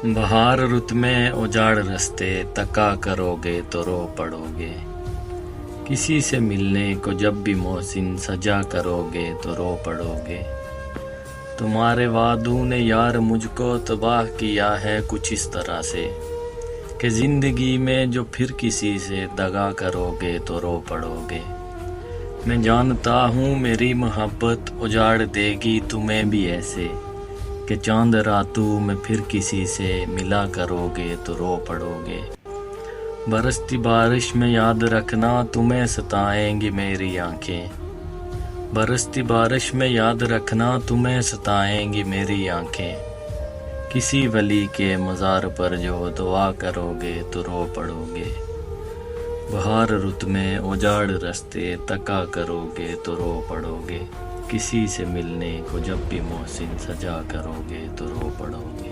بہار رت میں اجاڑ رستے تکا کرو گے تو رو پڑو گے، کسی سے ملنے کو جب بھی محسن سجا کرو گے تو رو پڑو گے۔ تمہارے وعدوں نے یار مجھ کو تباہ کیا ہے کچھ اس طرح سے کہ زندگی میں جو پھر کسی سے دغا کرو گے تو رو پڑو گے۔ میں جانتا ہوں میری محبت اجاڑ دے گی تمہیں بھی ایسے کہ چاند راتوں میں پھر کسی سے ملا کرو گے تو رو پڑو گے۔ برستی بارش میں یاد رکھنا تمہیں ستائیں گی میری آنکھیں، برستی بارش میں یاد رکھنا تمہیں ستائیں گی میری آنکھیں، کسی ولی کے مزار پر جو دعا کرو گے تو رو پڑو گے۔ بہار رت میں اجاڑ رستے تکا کرو گے تو رو پڑو گے، کسی سے ملنے کو جب بھی محسن سجا کرو گے تو رو پڑو گے۔